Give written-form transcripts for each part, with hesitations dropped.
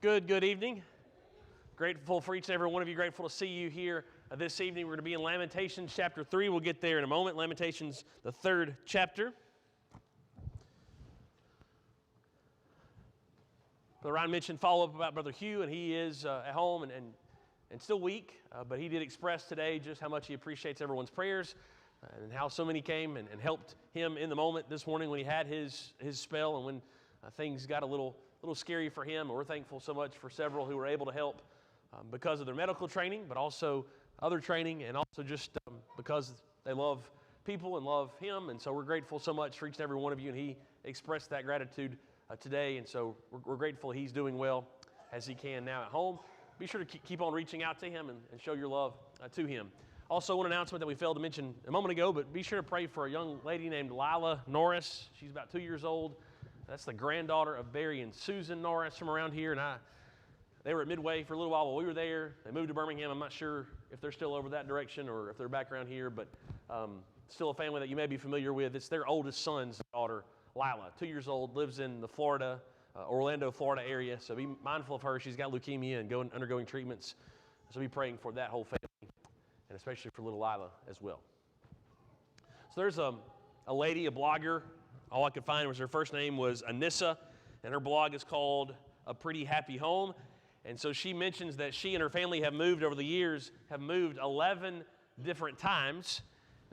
Good evening. Grateful for each and every one of you. Grateful to see you here this evening. We're going to be in Lamentations chapter 3. We'll get there in a moment. Lamentations, the 3rd chapter. Brother Ryan mentioned follow-up about Brother Hugh, and he is at home and still weak, but he did express today just how much he appreciates everyone's prayers and how so many came and helped him in the moment this morning when he had his spell and when things got a little scary for him. And we're thankful so much for several who were able to help because of their medical training, but also other training, and also just because they love people and love him. And so we're grateful so much for each and every one of you, and he expressed that gratitude today. And so we're grateful he's doing well as he can now at home. Be sure to keep on reaching out to him and show your love to him. Also, one announcement that we failed to mention a moment ago, but be sure to pray for a young lady named Lila Norris. She's about 2 years old. That's the granddaughter of Barry and Susan Norris from around here, and they were at Midway for a little while while we were there. They moved to Birmingham. I'm not sure if they're still over that direction or if they're back around here, but still a family that you may be familiar with. It's their oldest son's daughter, Lila, 2 years old, lives in the Orlando, Florida area, so be mindful of her. She's got leukemia and undergoing treatments, so be praying for that whole family, and especially for little Lila as well. So there's a lady, a blogger. All I could find was her first name was Anissa, and her blog is called A Pretty Happy Home. And so she mentions that she and her family have moved over the years, have moved 11 different times.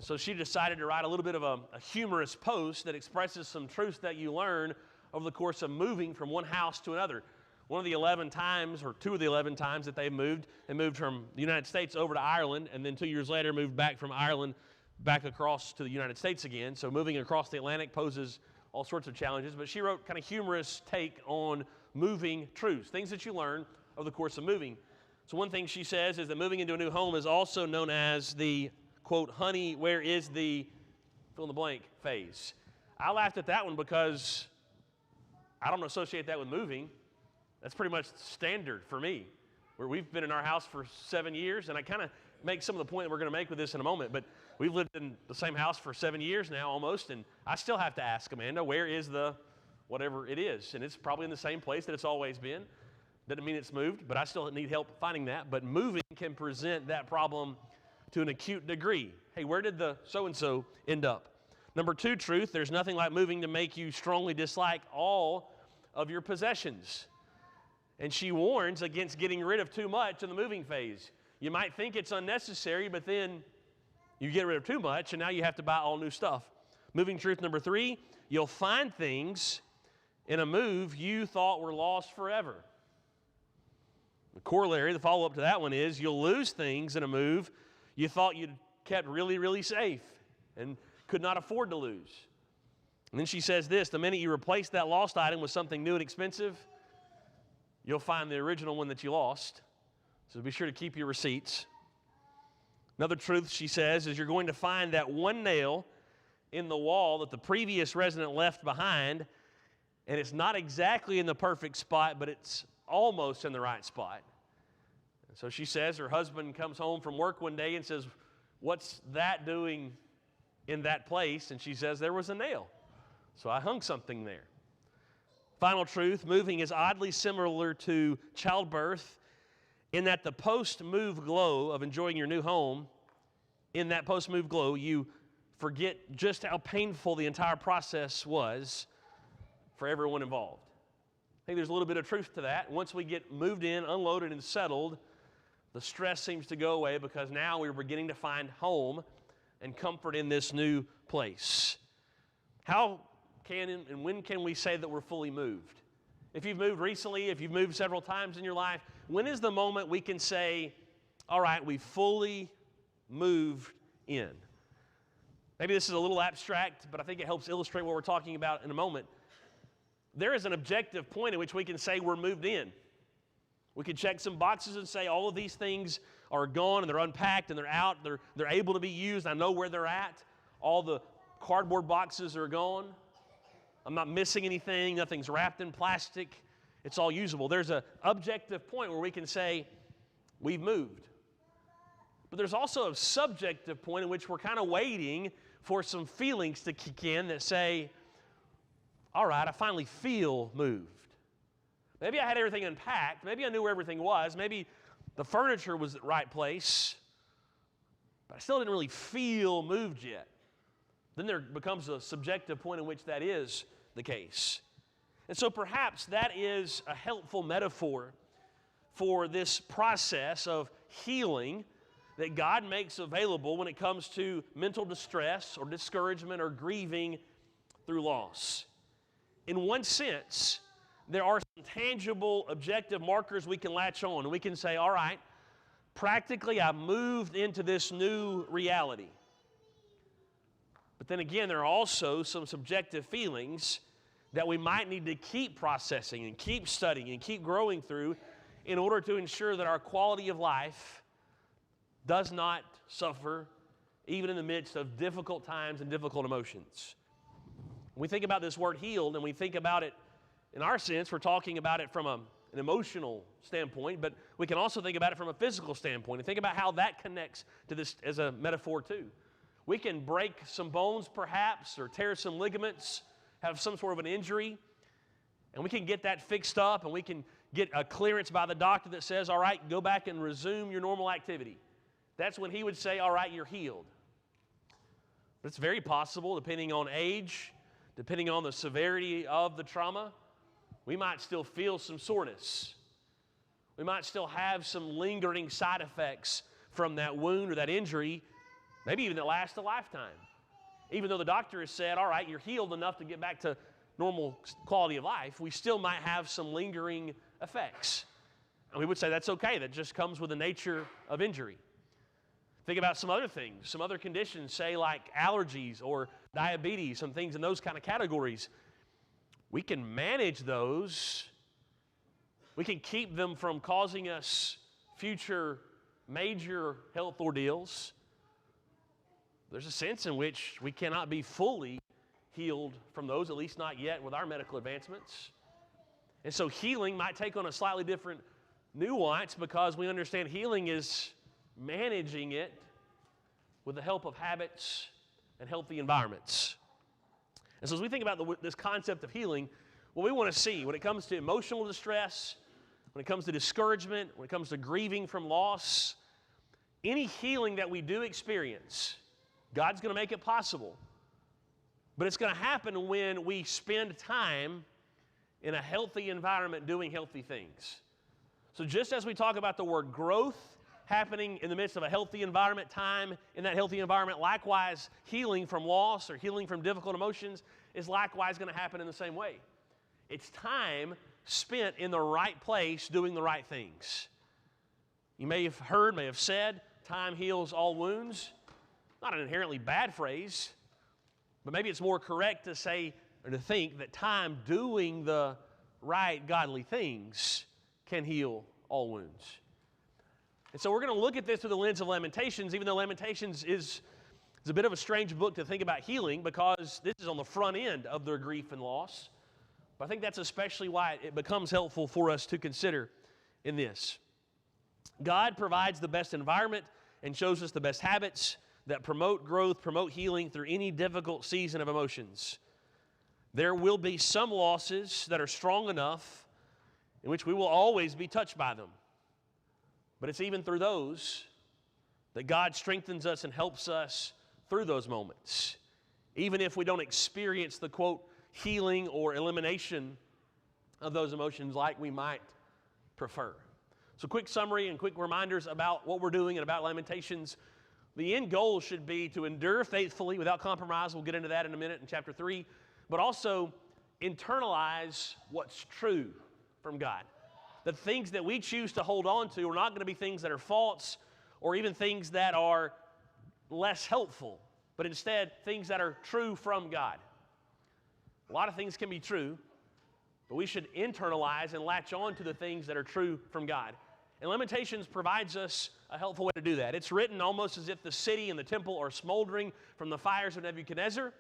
So she decided to write a little bit of a humorous post that expresses some truths that you learn over the course of moving from one house to another. One of the 11 times, or two of the 11 times that they moved from the United States over to Ireland, and then 2 years later moved back from Ireland back across to the United States again. So moving across the Atlantic poses all sorts of challenges, but she wrote kind of humorous take on moving truths, things that you learn over the course of moving. So one thing she says is that moving into a new home is also known as the, quote, honey, where is the fill in the blank phase. I laughed at that one because I don't associate that with moving. That's pretty much standard for me. We've been in our house for 7 years, and I kind of make some of the point that we're going to make with this in a moment, but we've lived in the same house for 7 years now almost, and I still have to ask Amanda, where is the whatever it is? And it's probably in the same place that it's always been. Doesn't mean it's moved, but I still need help finding that. But moving can present that problem to an acute degree. Hey, where did the so-and-so end up? Number 2 truth, there's nothing like moving to make you strongly dislike all of your possessions. And she warns against getting rid of too much in the moving phase. You might think it's unnecessary, but then you get rid of too much, and now you have to buy all new stuff. Moving truth number 3, you'll find things in a move you thought were lost forever. The corollary, the follow-up to that one is you'll lose things in a move you thought you'd kept really, really safe and could not afford to lose. And then she says this, the minute you replace that lost item with something new and expensive, you'll find the original one that you lost. So be sure to keep your receipts. Another truth she says is you're going to find that one nail in the wall that the previous resident left behind, and it's not exactly in the perfect spot, but it's almost in the right spot. And so she says her husband comes home from work one day and says, what's that doing in that place? And she says, there was a nail. So I hung something there. Final truth, moving is oddly similar to childbirth in that the post-move glow of enjoying your new home, in that post-move glow, you forget just how painful the entire process was for everyone involved. I think there's a little bit of truth to that. Once we get moved in, unloaded, and settled, the stress seems to go away because now we're beginning to find home and comfort in this new place. How can and when can we say that we're fully moved? If you've moved recently, if you've moved several times in your life, when is the moment we can say, all right, we fully moved in? Maybe this is a little abstract, but I think it helps illustrate what we're talking about in a moment. There is an objective point at which we can say we're moved in. We can check some boxes and say all of these things are gone and they're unpacked and they're out, they're able to be used, I know where they're at. All the cardboard boxes are gone. I'm not missing anything, nothing's wrapped in plastic. It's all usable. There's an objective point where we can say we've moved. But there's also a subjective point in which we're kind of waiting for some feelings to kick in that say, all right, I finally feel moved. Maybe I had everything unpacked. Maybe I knew where everything was. Maybe the furniture was at the right place, but I still didn't really feel moved yet. Then there becomes a subjective point in which that is the case. And so perhaps that is a helpful metaphor for this process of healing that God makes available when it comes to mental distress or discouragement or grieving through loss. In one sense, there are some tangible, objective markers we can latch on, and we can say, all right, practically I've moved into this new reality. But then again, there are also some subjective feelings that we might need to keep processing and keep studying and keep growing through in order to ensure that our quality of life does not suffer even in the midst of difficult times and difficult emotions. When we think about this word healed and we think about it in our sense, we're talking about it from an emotional standpoint, but we can also think about it from a physical standpoint and think about how that connects to this as a metaphor too. We can break some bones perhaps or tear some ligaments, have some sort of an injury, and we can get that fixed up and we can get a clearance by the doctor that says, all right, go back and resume your normal activity. That's when he would say, all right, you're healed. But it's very possible, depending on age, depending on the severity of the trauma, we might still feel some soreness. We might still have some lingering side effects from that wound or that injury, maybe even that last a lifetime. Even though the doctor has said, all right, you're healed enough to get back to normal quality of life, we still might have some lingering effects. And we would say that's okay. That just comes with the nature of injury. Think about some other things, some other conditions, say like allergies or diabetes, some things in those kind of categories. We can manage those. We can keep them from causing us future major health ordeals. There's a sense in which we cannot be fully healed from those, at least not yet with our medical advancements. And so healing might take on a slightly different nuance because we understand healing is managing it with the help of habits and healthy environments. And so as we think about this concept of healing, what we want to see when it comes to emotional distress, when it comes to discouragement, when it comes to grieving from loss, any healing that we do experience, God's going to make it possible. But it's going to happen when we spend time in a healthy environment doing healthy things. So just as we talk about the word growth happening in the midst of a healthy environment, time in that healthy environment, likewise healing from loss or healing from difficult emotions is likewise going to happen in the same way. It's time spent in the right place doing the right things. You may have heard, may have said, time heals all wounds. Not an inherently bad phrase, but maybe it's more correct to say or to think that time doing the right godly things can heal all wounds. And so we're going to look at this through the lens of Lamentations, even though Lamentations is a bit of a strange book to think about healing because this is on the front end of their grief and loss. But I think that's especially why it becomes helpful for us to consider in this. God provides the best environment and shows us the best habits that promote growth, promote healing through any difficult season of emotions. There will be some losses that are strong enough in which we will always be touched by them. But it's even through those that God strengthens us and helps us through those moments. Even if we don't experience the, quote, healing or elimination of those emotions like we might prefer. So quick summary and quick reminders about what we're doing and about Lamentations. The end goal should be to endure faithfully without compromise. We'll get into that in a minute in chapter 3. But also internalize what's true from God. The things that we choose to hold on to are not going to be things that are false or even things that are less helpful, but instead things that are true from God. A lot of things can be true, but we should internalize and latch on to the things that are true from God. And Lamentations provides us a helpful way to do that. It's written almost as if the city and the temple are smoldering from the fires of Nebuchadnezzar.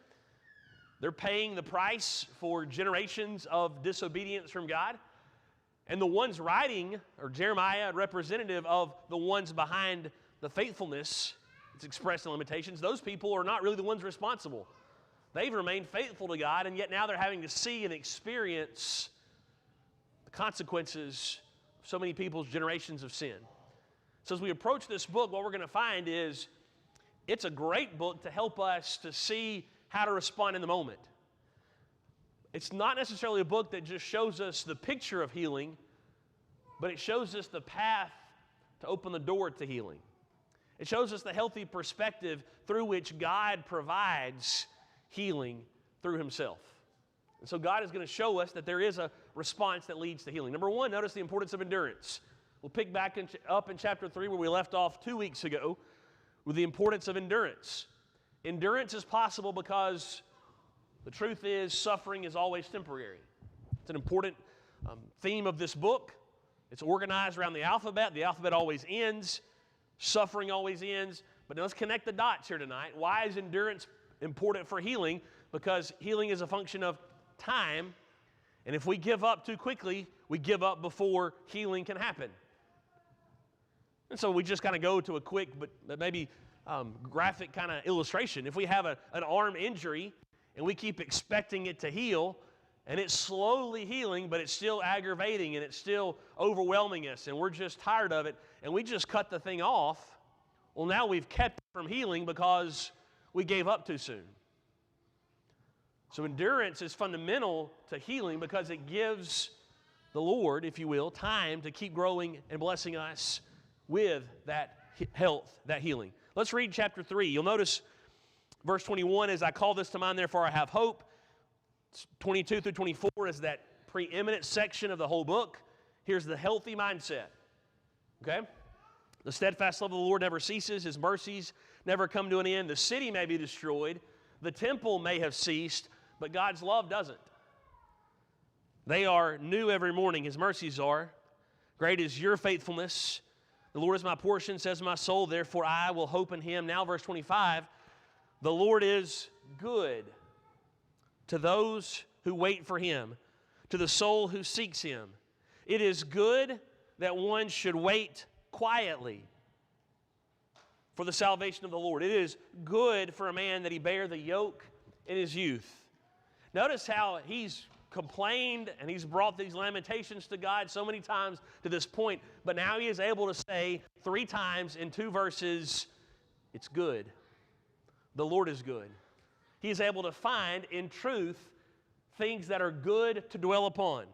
They're paying the price for generations of disobedience from God. And the ones writing, or Jeremiah, representative of the ones behind the faithfulness that's expressed in Lamentations, those people are not really the ones responsible. They've remained faithful to God, and yet now they're having to see and experience the consequences of so many people's generations of sin. So as we approach this book, what we're going to find is it's a great book to help us to see how to respond in the moment. It's not necessarily a book that just shows us the picture of healing, but it shows us the path to open the door to healing. It shows us the healthy perspective through which God provides healing through himself. And so God is going to show us that there is a response that leads to healing. Number one, notice the importance of endurance. We'll pick back up in chapter 3 where we left off 2 weeks ago with the importance of endurance. Endurance is possible because the truth is suffering is always temporary. It's an important theme of this book. It's organized around the alphabet. The alphabet always ends. Suffering always ends. But now let's connect the dots here tonight. Why is endurance important for healing? Because healing is a function of time. And if we give up too quickly, we give up before healing can happen. And so we just kind of go to a quick but maybe graphic kind of illustration. If we have an arm injury and we keep expecting it to heal, and it's slowly healing, but it's still aggravating and it's still overwhelming us, and we're just tired of it, and we just cut the thing off, well, now we've kept it from healing because we gave up too soon. So endurance is fundamental to healing because it gives the Lord, if you will, time to keep growing and blessing us with that health, that healing. Let's read chapter 3. You'll notice verse 21, as I call this to mind, therefore I have hope. 22 through 24 is that preeminent section of the whole book. Here's the healthy mindset. Okay? The steadfast love of the Lord never ceases. His mercies never come to an end. The city may be destroyed. The temple may have ceased, but God's love doesn't. They are new every morning. His mercies are. Great is your faithfulness. The Lord is my portion, says my soul. Therefore I will hope in him. Now verse 25. The Lord is good to those who wait for him, to the soul who seeks him. It is good that one should wait quietly for the salvation of the Lord. It is good for a man that he bear the yoke in his youth. Notice how he's complained and he's brought these lamentations to God so many times to this point, but now he is able to say 3 times in 2 verses, it's good. The Lord is good. He is able to find in truth things that are good to dwell upon.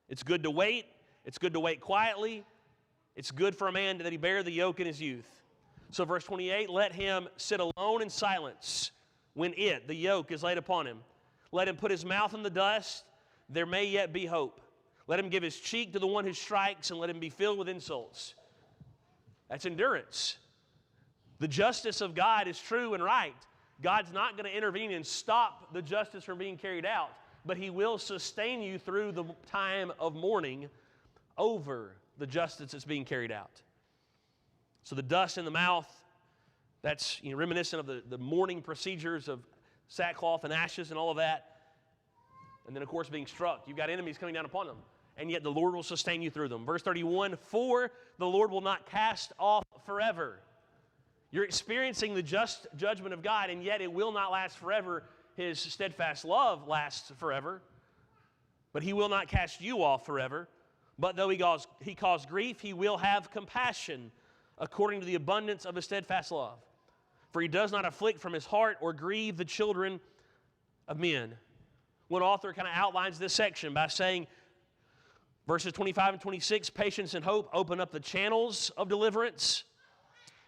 It's good to wait. It's good to wait quietly. It's good for a man that he bear the yoke in his youth. So verse 28, let him sit alone in silence when the yoke, is laid upon him. Let him put his mouth in the dust. There may yet be hope. Let him give his cheek to the one who strikes, and let him be filled with insults. That's endurance. The justice of God is true and right. God's not going to intervene and stop the justice from being carried out, but he will sustain you through the time of mourning over the justice that's being carried out. So the dust in the mouth, that's reminiscent of the mourning procedures of sackcloth and ashes and all of that. And then, of course, being struck. You've got enemies coming down upon them, and yet the Lord will sustain you through them. Verse 31, for the Lord will not cast off forever. You're experiencing the just judgment of God, and yet it will not last forever. His steadfast love lasts forever, but he will not cast you off forever. But though he cause grief, he will have compassion according to the abundance of his steadfast love. For he does not afflict from his heart or grieve the children of men. One author kind of outlines this section by saying, verses 25 and 26, patience and hope open up the channels of deliverance.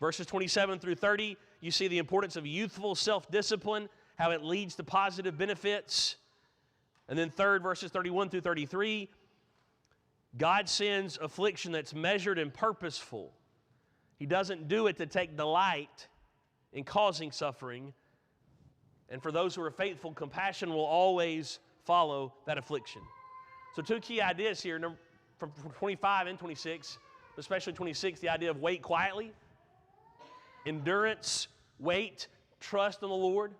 Verses 27 through 30, you see the importance of youthful self-discipline, how it leads to positive benefits. And then third, verses 31 through 33, God sends affliction that's measured and purposeful. He doesn't do it to take delight in causing suffering. And for those who are faithful, compassion will always follow that affliction. So 2 key ideas here from 25 and 26, especially 26, the idea of wait quietly. Endurance, wait, trust in the Lord.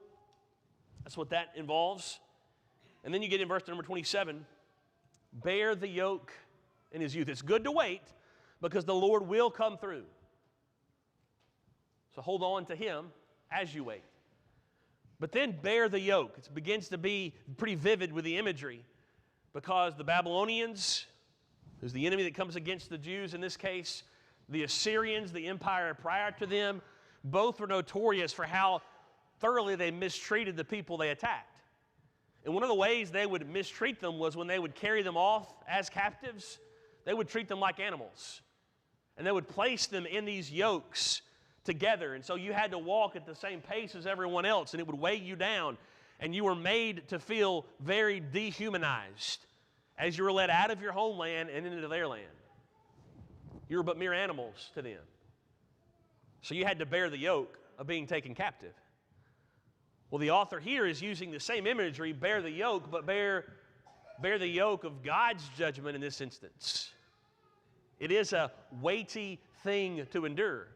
That's what that involves. And then you get in verse number 27, bear the yoke in his youth. It's good to wait because the Lord will come through. So hold on to him as you wait. But then bear the yoke. It begins to be pretty vivid with the imagery because the Babylonians who's the enemy that comes against the Jews in this case. The Assyrians, the empire prior to them, both were notorious for how thoroughly they mistreated the people they attacked. And one of the ways they would mistreat them was when they would carry them off as captives, they would treat them like animals. And they would place them in these yokes together. And so you had to walk at the same pace as everyone else, and it would weigh you down. And you were made to feel very dehumanized as you were led out of your homeland and into their land. You were but mere animals to them. So you had to bear the yoke of being taken captive. Well, the author here is using the same imagery, bear the yoke, but bear the yoke of God's judgment in this instance. It is a weighty thing to endure.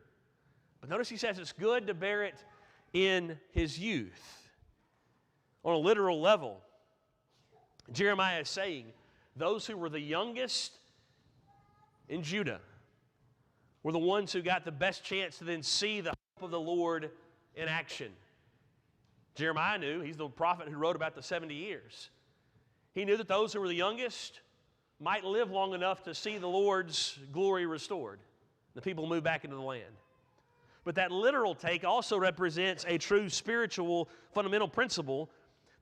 But notice he says it's good to bear it in his youth. On a literal level, Jeremiah is saying those who were the youngest in Judah were the ones who got the best chance to then see the hope of the Lord in action. Jeremiah knew, he's the prophet who wrote about the 70 years. He knew that those who were the youngest might live long enough to see the Lord's glory restored. The people move back into the land. But that literal take also represents a true spiritual fundamental principle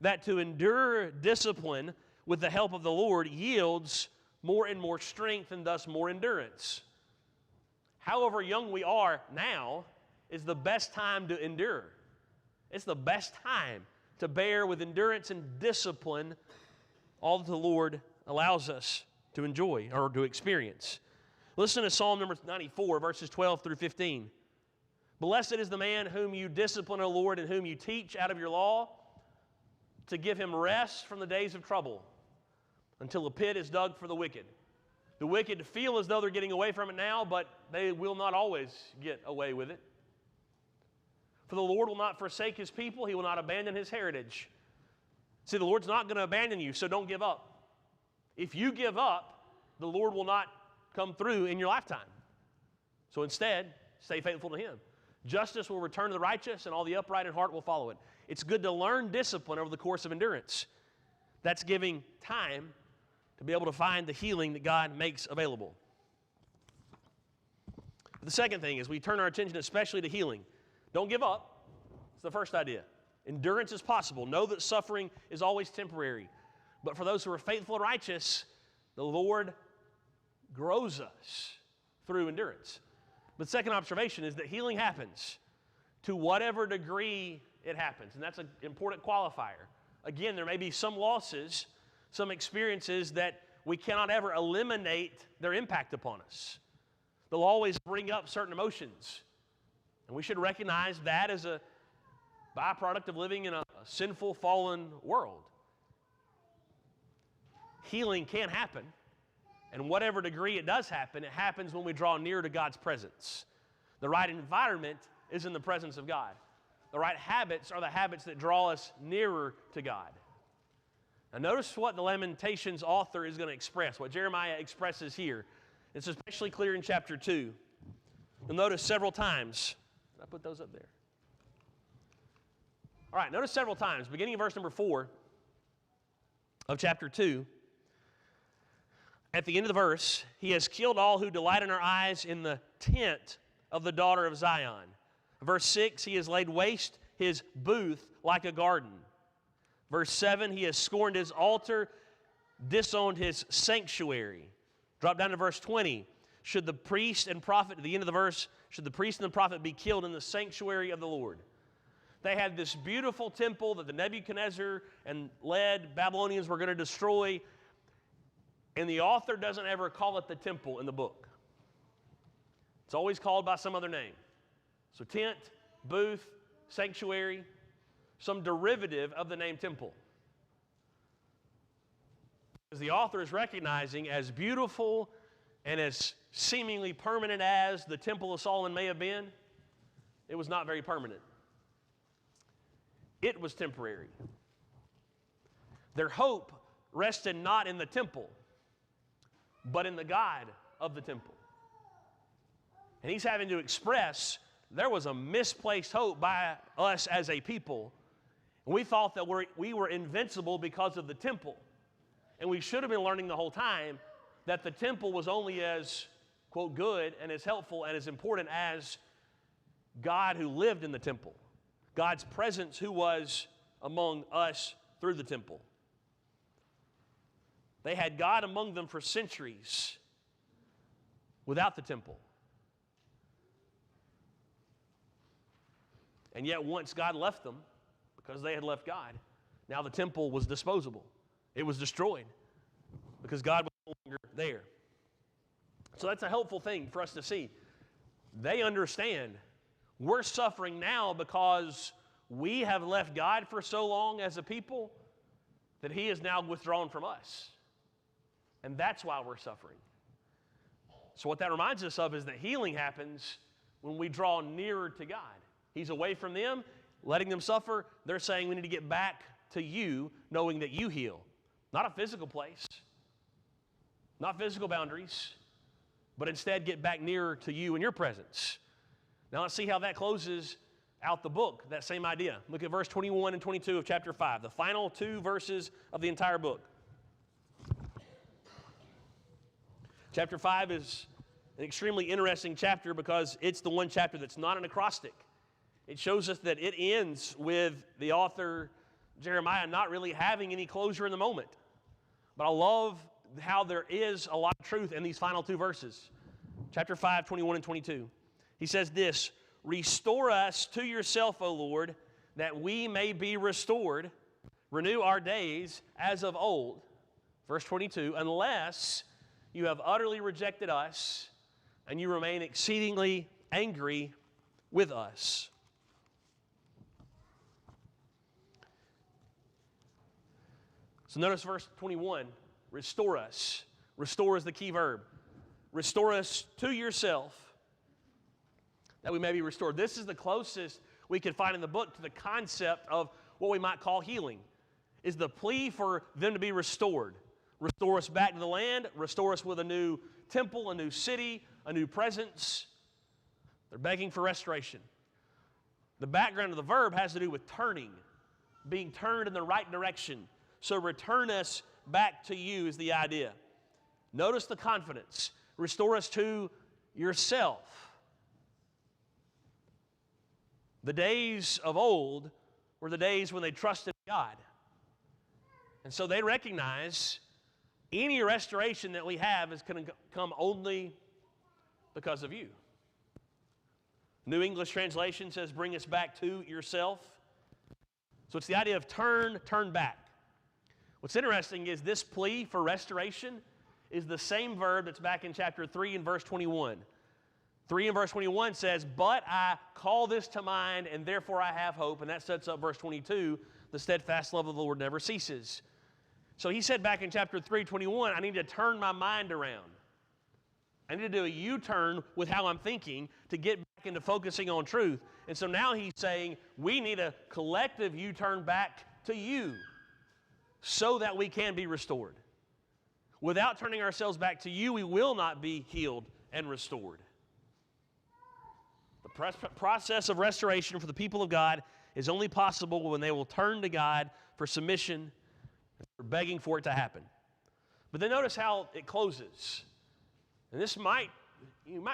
that to endure discipline with the help of the Lord yields more and more strength and thus more endurance. However young we are now is the best time to endure. It's the best time to bear with endurance and discipline all that the Lord allows us to enjoy or to experience. Listen to Psalm number 94, verses 12 through 15. Blessed is the man whom you discipline, O Lord, and whom you teach out of your law, to give him rest from the days of trouble, until a pit is dug for the wicked. The wicked feel as though they're getting away from it now, but they will not always get away with it. For the Lord will not forsake his people. He will not abandon his heritage. See, the Lord's not going to abandon you, so don't give up. If you give up, the Lord will not come through in your lifetime. So instead, stay faithful to him. Justice will return to the righteous, and all the upright in heart will follow it. It's good to learn discipline over the course of endurance. That's giving time to be able to find the healing that God makes available. The second thing is we turn our attention especially to healing. Don't give up. It's the first idea. Endurance is possible. Know that suffering is always temporary. But for those who are faithful and righteous, the Lord grows us through endurance. But second observation is that healing happens to whatever degree it happens. And that's an important qualifier. Again, there may be some losses, some experiences that we cannot ever eliminate their impact upon us. They'll always bring up certain emotions. And we should recognize that as a byproduct of living in a sinful, fallen world. Healing can happen, and whatever degree it does happen, it happens when we draw near to God's presence. The right environment is in the presence of God. The right habits are the habits that draw us nearer to God. Now notice what the Lamentations author is going to express, what Jeremiah expresses here. It's especially clear in chapter 2. You'll notice several times. Did I put those up there? All right, notice several times, beginning in verse number 4 of chapter 2. At the end of the verse, he has killed all who delight in our eyes in the tent of the daughter of Zion. Verse 6, he has laid waste his booth like a garden. Verse 7, he has scorned his altar, disowned his sanctuary. Drop down to verse 20. Should the priest and prophet, at the end of the verse, should the priest and the prophet be killed in the sanctuary of the Lord? They had this beautiful temple that the Nebuchadnezzar and led Babylonians were going to destroy, and the author doesn't ever call it the temple in the book. It's always called by some other name. So tent, booth, sanctuary, some derivative of the name temple. Because the author is recognizing as beautiful and as seemingly permanent as the Temple of Solomon may have been, it was not very permanent. It was temporary. Their hope rested not in the temple, but in the God of the temple. And he's having to express there was a misplaced hope by us as a people. And we thought that we were invincible because of the temple. And we should have been learning the whole time that the temple was only as, quote, good and as helpful and as important as God who lived in the temple, God's presence who was among us through the temple. They had God among them for centuries without the temple. And yet once God left them, because they had left God, now the temple was disposable. It was destroyed because God was no longer there. So that's a helpful thing for us to see. They understand we're suffering now because we have left God for so long as a people that He is now withdrawn from us. And that's why we're suffering. So what that reminds us of is that healing happens when we draw nearer to God. He's away from them, letting them suffer. They're saying we need to get back to you, knowing that you heal. Not a physical place, not physical boundaries, but instead get back nearer to you and your presence. Now let's see how that closes out the book, that same idea. Look at verse 21 and 22 of chapter 5, the final two verses of the entire book. Chapter 5 is an extremely interesting chapter because it's the one chapter that's not an acrostic. It shows us that it ends with the author, Jeremiah, not really having any closure in the moment. But I love how there is a lot of truth in these final two verses. Chapter 5, 21 and 22. He says this, "Restore us to yourself, O Lord, that we may be restored. Renew our days as of old." Verse 22, "Unless you have utterly rejected us, and you remain exceedingly angry with us." So notice verse 21, restore us. Restore is the key verb. Restore us to yourself, that we may be restored. This is the closest we can find in the book to the concept of what we might call healing, is the plea for them to be restored. Restore us back to the land, restore us with a new temple, a new city, a new presence. They're begging for restoration. The background of the verb has to do with turning, being turned in the right direction. So return us back to you is the idea. Notice the confidence. Restore us to yourself. The days of old were the days when they trusted God. And so they recognize any restoration that we have is going to come only because of you. New English Translation says, bring us back to yourself. So it's the idea of turn back. What's interesting is this plea for restoration is the same verb that's back in chapter 3 and verse 21. 3 and verse 21 says, "But I call this to mind, and therefore I have hope." And that sets up verse 22, "The steadfast love of the Lord never ceases." So he said back in chapter 3:21, I need to turn my mind around. I need to do a U-turn with how I'm thinking to get back into focusing on truth. And so now he's saying we need a collective U-turn back to you so that we can be restored. Without turning ourselves back to you, we will not be healed and restored. The process of restoration for the people of God is only possible when they will turn to God for submission. We're begging for it to happen. But then notice how it closes. And this might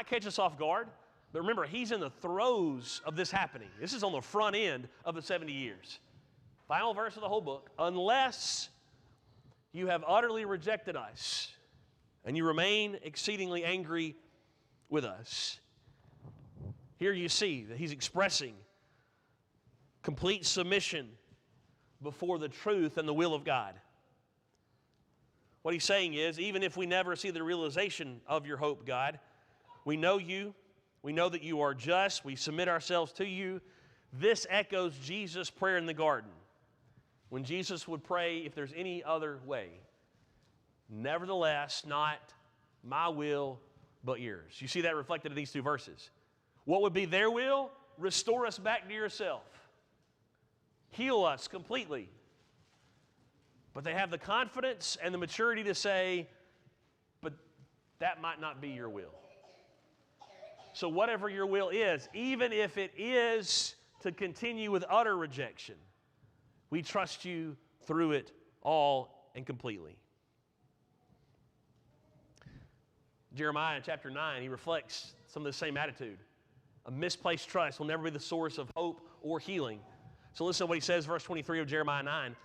catch us off guard, but remember, he's in the throes of this happening. This is on the front end of the 70 years. Final verse of the whole book. "Unless you have utterly rejected us, and you remain exceedingly angry with us." Here you see that he's expressing complete submission before the truth and the will of God. What he's saying is, even if we never see the realization of your hope, God, we know you, we know that you are just, we submit ourselves to you. This echoes Jesus' prayer in the garden, when Jesus would pray, if there's any other way, nevertheless, not my will, but yours. You see that reflected in these two verses. What would be their will? Restore us back to yourself. Heal us completely. But they have the confidence and the maturity to say, but that might not be your will. So whatever your will is, even if it is to continue with utter rejection, we trust you through it all and completely. Jeremiah in chapter 9, he reflects some of the same attitude. A misplaced trust will never be the source of hope or healing. So listen to what he says, verse 23 of Jeremiah 9.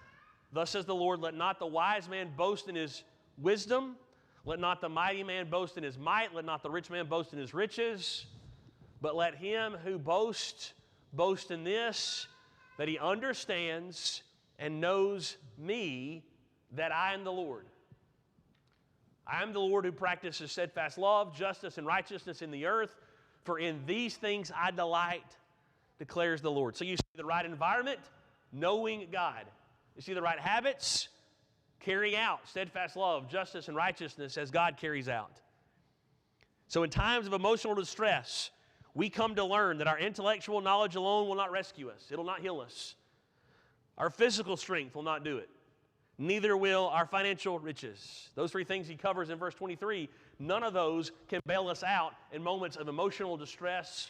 Thus says the Lord, let not the wise man boast in his wisdom, let not the mighty man boast in his might, let not the rich man boast in his riches, but let him who boasts boast in this, that he understands and knows me, that I am the Lord. I am the Lord who practices steadfast love, justice, and righteousness in the earth, for in these things I delight, declares the Lord. So you see the right environment, knowing God. You see the right habits, carrying out steadfast love, justice, and righteousness as God carries out. So in times of emotional distress, we come to learn that our intellectual knowledge alone will not rescue us. It will not heal us. Our physical strength will not do it. Neither will our financial riches. Those three things he covers in verse 23, none of those can bail us out in moments of emotional distress,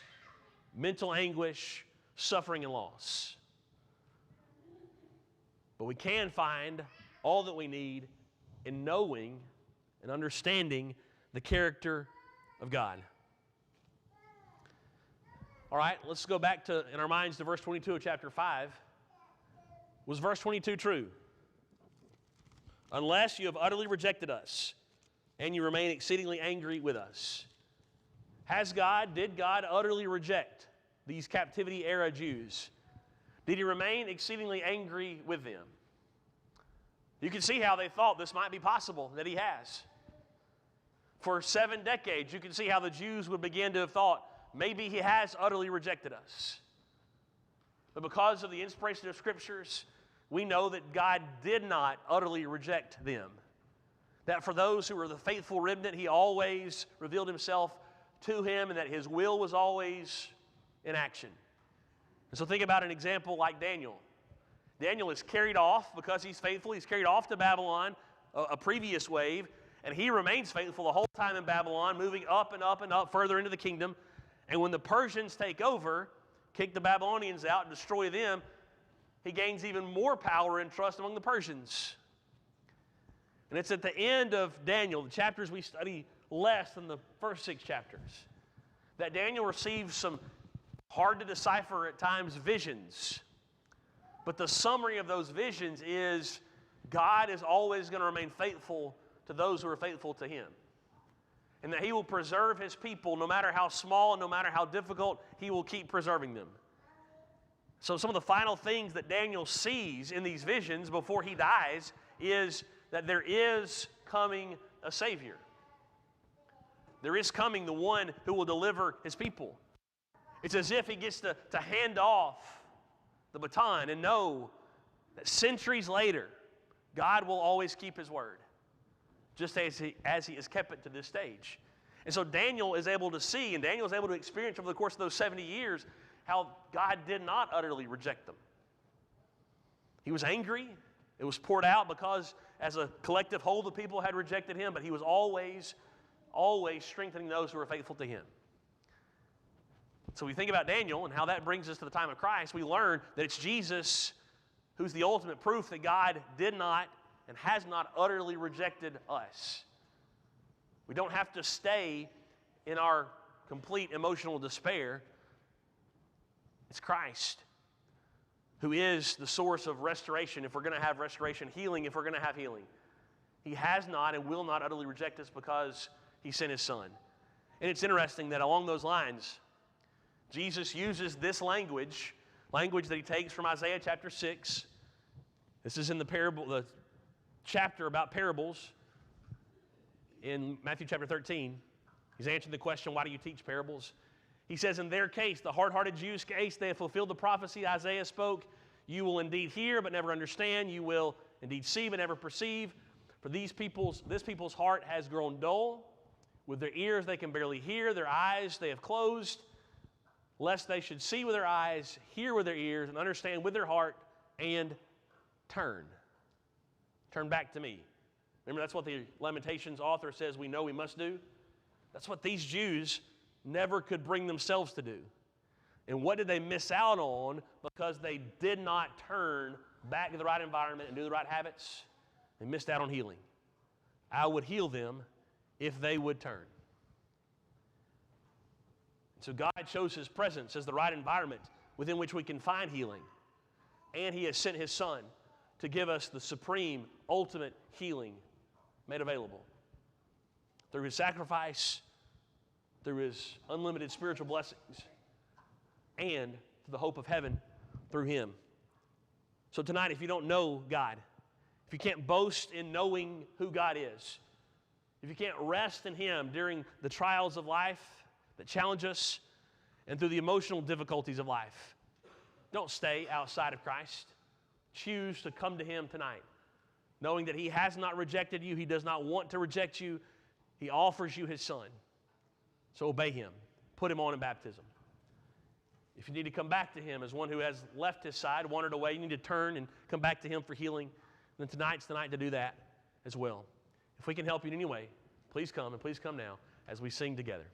mental anguish, suffering, and loss. But we can find all that we need in knowing and understanding the character of God. All right, let's go back to, in our minds, to verse 22 of chapter 5. Was verse 22 true? Unless you have utterly rejected us and you remain exceedingly angry with us. Did God utterly reject these captivity era Jews? Did he remain exceedingly angry with them? You can see how they thought this might be possible, that he has. For 7 decades, you can see how the Jews would begin to have thought, maybe he has utterly rejected us. But because of the inspiration of Scriptures, we know that God did not utterly reject them. That for those who were the faithful remnant, he always revealed himself to him, and that his will was always in action. And so think about an example like Daniel. Daniel is carried off because he's faithful. He's carried off to Babylon, a previous wave, and he remains faithful the whole time in Babylon, moving up and up and up further into the kingdom. And when the Persians take over, kick the Babylonians out and destroy them, he gains even more power and trust among the Persians. And it's at the end of Daniel, the chapters we study less than the first 6 chapters, that Daniel receives some hard to decipher at times visions. But the summary of those visions is God is always going to remain faithful to those who are faithful to him. And that he will preserve his people no matter how small and no matter how difficult, he will keep preserving them. So some of the final things that Daniel sees in these visions before he dies is that there is coming a Savior. There is coming the one who will deliver his people. It's as if he gets to hand off the baton and know that centuries later, God will always keep his word, just as he has kept it to this stage. And so Daniel is able to see, and Daniel is able to experience over the course of those 70 years, how God did not utterly reject them. He was angry. It was poured out because as a collective whole the people had rejected him, but he was always strengthening those who were faithful to him. So we think about Daniel and how that brings us to the time of Christ. We learn that it's Jesus who's the ultimate proof that God did not and has not utterly rejected us. We don't have to stay in our complete emotional despair. It's Christ who is the source of restoration if we're going to have restoration, healing if we're going to have healing. He has not and will not utterly reject us because he sent his Son. And it's interesting that along those lines, Jesus uses this language that he takes from Isaiah chapter 6. This is in the chapter about parables in Matthew chapter 13. He's answering the question, why do you teach parables? He says, in their case, the hard-hearted Jews' case, they have fulfilled the prophecy Isaiah spoke. You will indeed hear, but never understand. You will indeed see, but never perceive. For this people's heart has grown dull. With their ears they can barely hear. Their eyes they have closed, lest they should see with their eyes, hear with their ears, and understand with their heart, and turn. Turn back to me. Remember, that's what the Lamentations author says we know we must do. That's what these Jews never could bring themselves to do. And what did they miss out on because they did not turn back to the right environment and do the right habits? They missed out on healing. I would heal them if they would turn. So God chose His presence as the right environment within which we can find healing. And He has sent His Son to give us the supreme, ultimate healing made available. Through His sacrifice, through His unlimited spiritual blessings, and to the hope of heaven through Him. So tonight, if you don't know God, if you can't boast in knowing who God is, if you can't rest in Him during the trials of life that challenge us and through the emotional difficulties of life, don't stay outside of Christ. Choose to come to Him tonight, knowing that He has not rejected you. He does not want to reject you. He offers you His Son. So obey Him. Put Him on in baptism. If you need to come back to Him as one who has left His side, wandered away, you need to turn and come back to Him for healing, then tonight's the night to do that as well. If we can help you in any way, please come, and please come now as we sing together.